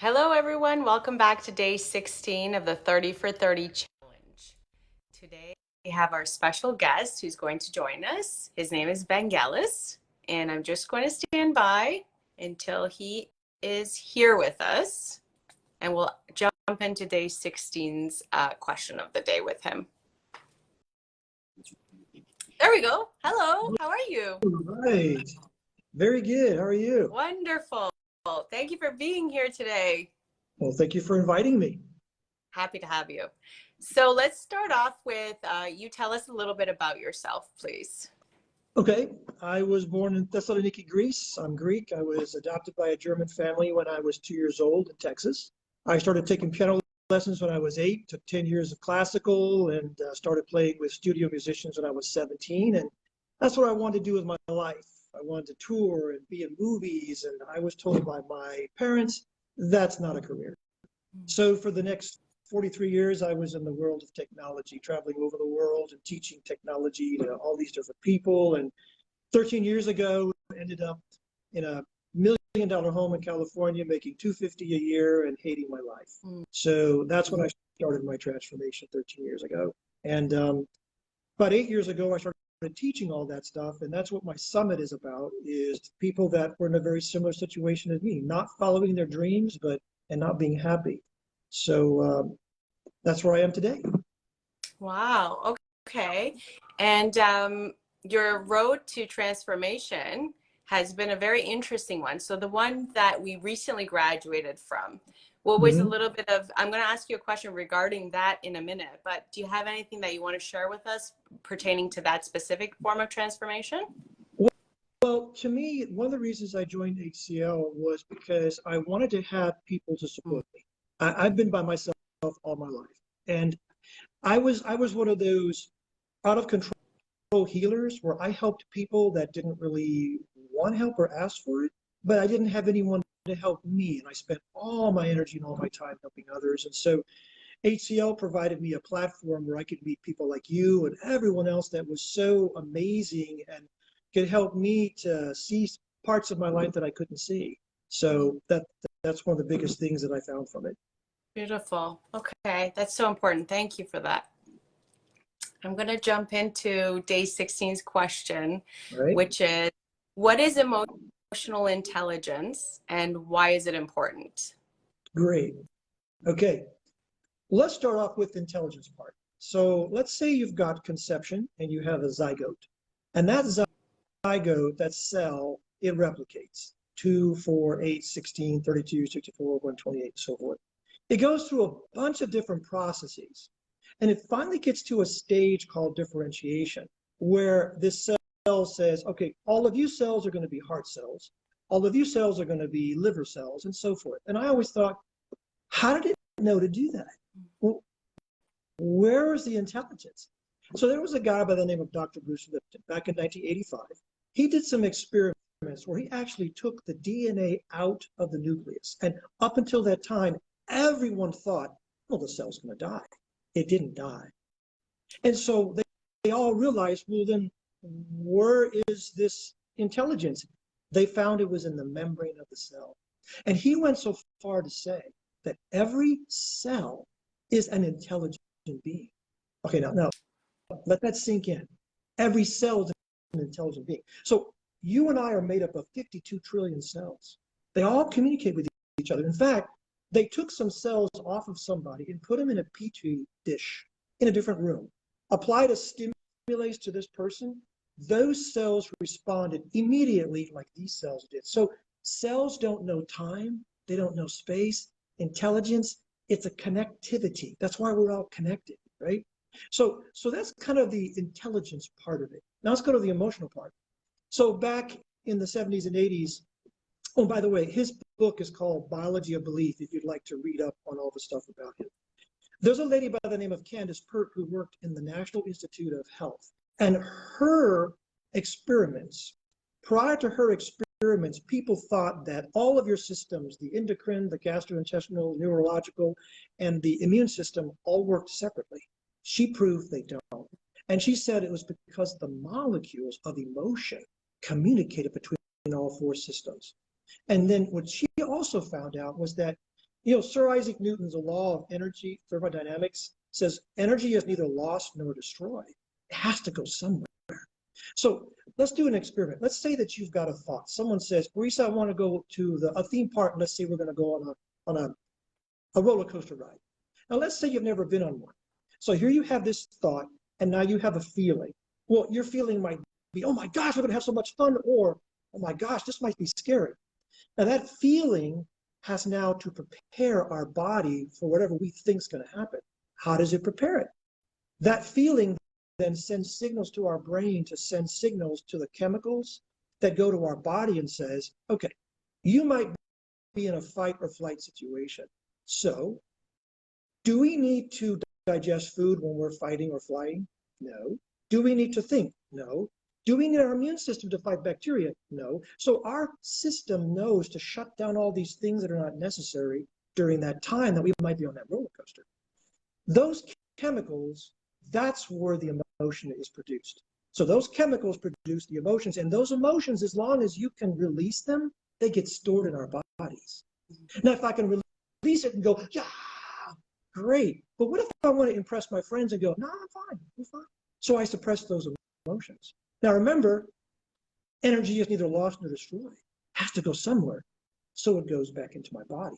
Hello, everyone. Welcome back to day 16 of the 30 for 30 challenge. Today, we have our special guest who's going to join us. His name is Vangelis, and I'm just going to stand by until he is here with us, and we'll jump into day 16's question of the day with him. There we go. Hello. How are you? Right. Very good. How are you? Wonderful. Thank you for being here today. Well, thank you for inviting me. Happy to have you. So let's start off with you tell us a little bit about yourself, please. Okay. I was born in Thessaloniki, Greece. I'm Greek. I was adopted by a German family when I was 2 years old in Texas. I started taking piano lessons when I was 8, took 10 years of classical, and started playing with studio musicians when I was 17. And that's what I wanted to do with my life. I wanted to tour and be in movies, and I was told by my parents, that's not a career. So for the next 43 years, I was in the world of technology, traveling over the world and teaching technology to all these different people. And 13 years ago, I ended up in a $1 million home in California, making $250 a year and hating my life. So that's when I started my transformation 13 years ago. And about 8 years ago, I started teaching all that stuff. And that's what my summit is about, is people that were in a very similar situation as me, not following their dreams, and not being happy. So that's where I am today. Wow. Okay. And your road to transformation has been a very interesting one. So the one that we recently graduated from, what was a little bit of, I'm going to ask you a question regarding that in a minute, but do you have anything that you want to share with us pertaining to that specific form of transformation? Well, to me, one of the reasons I joined HCL was because I wanted to have people to support me. I've been by myself all my life. And I was one of those out of control healers where I helped people that didn't really want help or ask for it, but I didn't have anyone to help me. And I spent all my energy and all my time helping others. And so HCL provided me a platform where I could meet people like you and everyone else that was so amazing and could help me to see parts of my life that I couldn't see. So that's one of the biggest things that I found from it. Beautiful. Okay. That's so important. Thank you for that. I'm going to jump into day 16's question, Right? which is, what is emotional intelligence and why is it important? Great. Okay. Let's start off with the intelligence part. So let's say you've got conception and you have a zygote. And that zygote, that cell, it replicates 2, 4, 8, 16, 32, 64, 128, and so forth. It goes through a bunch of different processes. And it finally gets to a stage called differentiation, where this cell says, okay, all of you cells are going to be heart cells. All of you cells are going to be liver cells, and so forth. And I always thought, how did it know to do that? Well, where is the intelligence? So there was a guy by the name of Dr. Bruce Lipton back in 1985. He did some experiments where he actually took the DNA out of the nucleus. And up until that time, everyone thought, well, the cell's going to die. It didn't die. And so they all realized, well, then where is this intelligence? They found it was in the membrane of the cell. And he went so far to say that every cell is an intelligent being. Okay, now let that sink in. Every cell is an intelligent being. So you and I are made up of 52 trillion cells. They all communicate with each other. In fact, they took some cells off of somebody and put them in a petri dish in a different room, applied a stimulus to this person. Those cells responded immediately like these cells did. So cells don't know time. They don't know space. Intelligence, it's a connectivity. That's why we're all connected, right? So that's kind of the intelligence part of it. Now let's go to the emotional part. So back in the 70s and 80s, oh, by the way, his book is called Biology of Belief, if you'd like to read up on all the stuff about him. There's a lady by the name of Candace Pert who worked in the National Institute of Health. And her experiments, prior to her experiments, people thought that all of your systems, the endocrine, the gastrointestinal, neurological, and the immune system all worked separately. She proved they don't. And she said it was because the molecules of emotion communicated between all 4 systems. And then what she also found out was that Sir Isaac Newton's law of energy, thermodynamics, says energy is neither lost nor destroyed. It has to go somewhere. So let's do an experiment. Let's say that you've got a thought. Someone says, Marisa, I want to go to a theme park, and let's say we're going to go on a roller coaster ride. Now, let's say you've never been on one. So here you have this thought, and now you have a feeling. Well, your feeling might be, oh my gosh, we're going to have so much fun, or oh my gosh, this might be scary. Now, that feeling has now to prepare our body for whatever we think is going to happen. How does it prepare it? That feeling then sends signals to our brain to send signals to the chemicals that go to our body and says, okay, you might be in a fight or flight situation. So do we need to digest food when we're fighting or flying? No. Do we need to think? No. Do we need our immune system to fight bacteria? No. So our system knows to shut down all these things that are not necessary during that time that we might be on that roller coaster. Those chemicals, that's where the emotion is produced. So those chemicals produce the emotions, and those emotions, as long as you can release them, they get stored in our bodies. Now, if I can release it and go, yeah, great. But what if I want to impress my friends and go, no, I'm fine, I'm fine. So I suppress those emotions. Now, remember, energy is neither lost nor destroyed. It has to go somewhere. So it goes back into my body.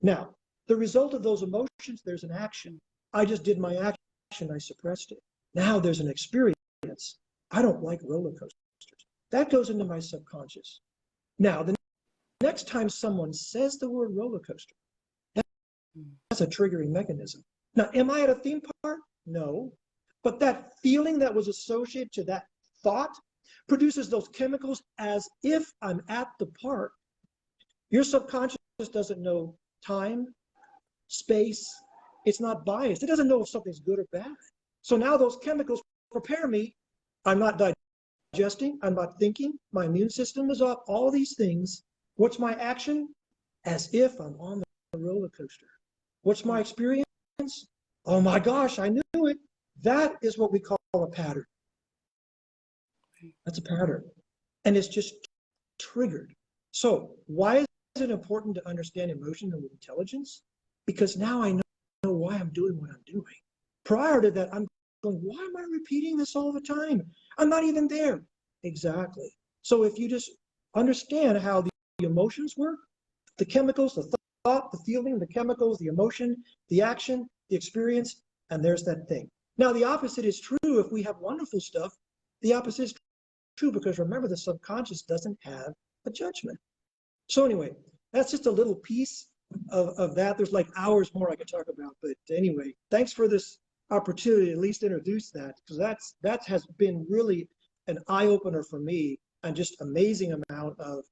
Now, the result of those emotions, there's an action. I just did my action, I suppressed it. Now there's an experience. I don't like roller coasters. That goes into my subconscious. Now, the next time someone says the word roller coaster, that's a triggering mechanism. Now, am I at a theme park? No. But that feeling that was associated to that thought produces those chemicals as if I'm at the park. Your subconscious doesn't know time, space. It's not biased. It doesn't know if something's good or bad. So now those chemicals prepare me. I'm not digesting. I'm not thinking. My immune system is off. All these things. What's my action? As if I'm on the roller coaster. What's my experience? Oh my gosh, I knew it. That is what we call a pattern. That's a pattern. And it's just triggered. So why is it important to understand emotional intelligence? Because now I know why I'm doing what I'm doing. Prior to that, I'm going, why am I repeating this all the time? I'm not even there. Exactly. So if you just understand how the emotions work, the chemicals, the thought, the feeling, the chemicals, the emotion, the action, the experience, and there's that thing. Now, the opposite is true. If we have wonderful stuff, the opposite is true, because remember, the subconscious doesn't have a judgment. So anyway, that's just a little piece of that. There's like hours more I could talk about, but anyway, thanks for this opportunity to at least introduce that, because that has been really an eye-opener for me, and just amazing amount of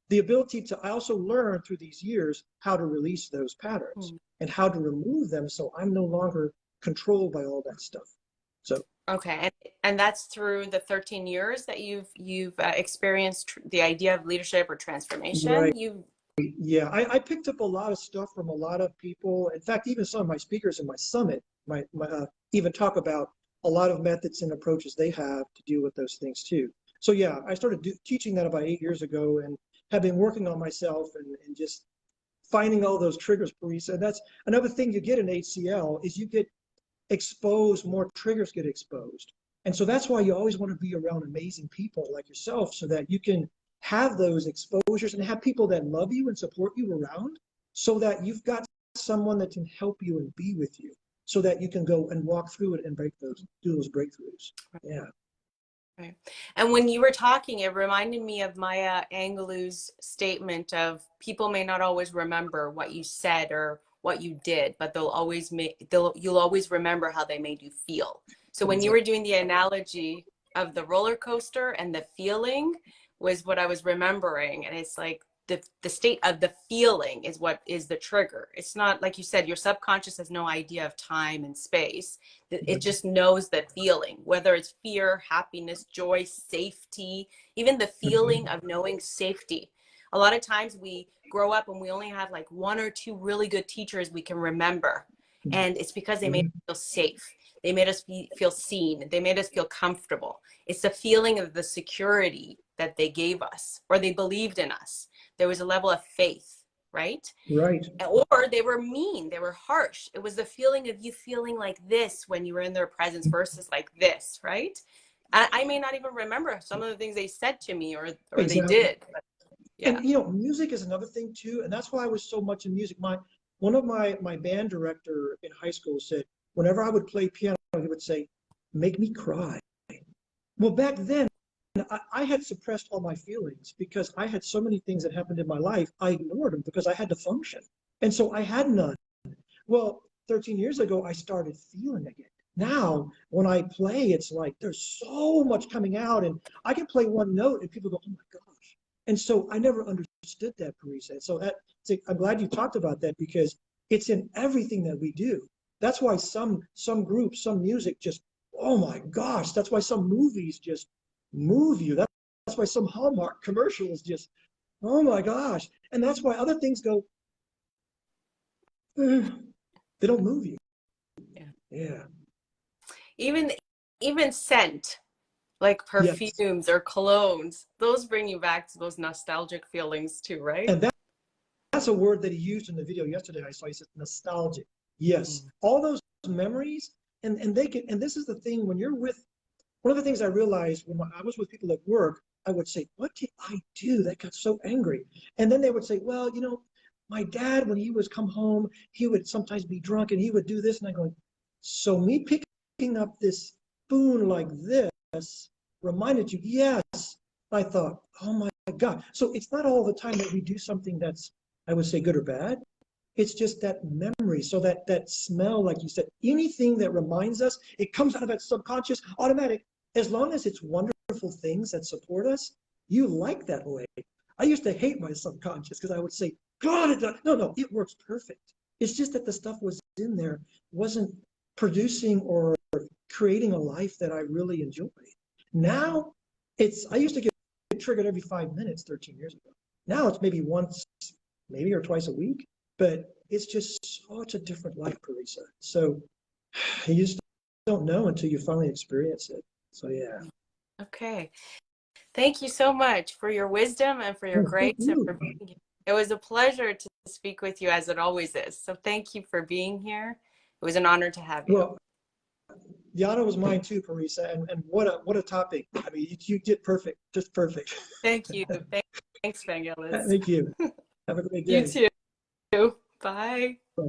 the ability to, I also learned through these years how to release those patterns and how to remove them, so I'm no longer controlled by all that stuff. So okay, and that's through the 13 years that you've experienced the idea of leadership or transformation. right. Yeah, I picked up a lot of stuff from a lot of people. In fact, even some of my speakers in my summit even talk about a lot of methods and approaches they have to deal with those things too. So yeah, I started teaching that about 8 years ago, and have been working on myself and just finding all those triggers, Parisa. And that's another thing you get in HCL is you get exposed, more triggers get exposed. And so that's why you always want to be around amazing people like yourself, so that you can have those exposures and have people that love you and support you around, so that you've got someone that can help you and be with you, so that you can go and walk through it and do those breakthroughs. Yeah. Right. And when you were talking, it reminded me of Maya Angelou's statement of people may not always remember what you said or what you did, but you'll always remember how they made you feel. So when you were doing the analogy of the roller coaster, and the feeling was what I was remembering, and it's like the state of the feeling is what is the trigger. It's not, like you said, your subconscious has no idea of time and space. It just knows the feeling, whether it's fear, happiness, joy, safety, even the feeling of knowing safety. A lot of times we grow up and we only have like one or two really good teachers we can remember. And it's because they made us feel safe. They made us feel seen. They made us feel comfortable. It's the feeling of the security that they gave us, or they believed in us. There was a level of faith. right? Right. Or they were mean, they were harsh. It was the feeling of you feeling like this when you were in their presence versus like this, right? I may not even remember some of the things they said to me or they Exactly. did. But yeah. And music is another thing too, and that's why I was so much in music. One of my band director in high school said whenever I would play piano, he would say, "Make me cry." Well, back then, I had suppressed all my feelings because I had so many things that happened in my life. I ignored them because I had to function, and so I had none. Well, 13 years ago, I started feeling again. Now, when I play, it's like there's so much coming out, and I can play one note, and people go, "Oh my gosh!" And so I never understood that, Parisa. And so I'm glad you talked about that because it's in everything that we do. That's why some groups, some music just, oh my gosh! That's why some movies just move you. That's why some Hallmark commercials just, oh my gosh! And that's why other things go, they don't move you. Yeah. Yeah. Even even scent, like Yes. perfumes or colognes, those bring you back to those nostalgic feelings too, right? And that's a word that he used in the video yesterday. I saw he said nostalgic. Yes. Mm. All those memories, and they can, and this is the thing when you're with, one of the things I realized when I was with people at work, I would say, "What did I do that got so angry?" And then they would say, "Well, my dad, when he was come home, he would sometimes be drunk and he would do this." And I go, "So me picking up this spoon like this reminded you?" Yes. I thought, "Oh my God." So it's not all the time that we do something that's, I would say, good or bad. It's just that memory. So that smell, like you said, anything that reminds us, it comes out of that subconscious, automatic. As long as it's wonderful things that support us, you like that way. I used to hate my subconscious because I would say, "God, no, it works perfect." It's just that the stuff was in there, wasn't producing or creating a life that I really enjoyed. Now I used to get triggered every 5 minutes 13 years ago. Now it's maybe once, maybe or twice a week, but it's just such a different life, Parisa. So you just don't know until you finally experience it. So yeah. Okay. Thank you so much for your wisdom and for your Oh, thank grace and for you. being here. It was a pleasure to speak with you as it always is. So thank you for being here. It was an honor to have you. Well, the honor was mine too, Parisa, and what a topic. I mean, you did perfect, just perfect. Thank you. Thanks, Vangelis. Thank you. Have a great You day. too. Bye. Bye.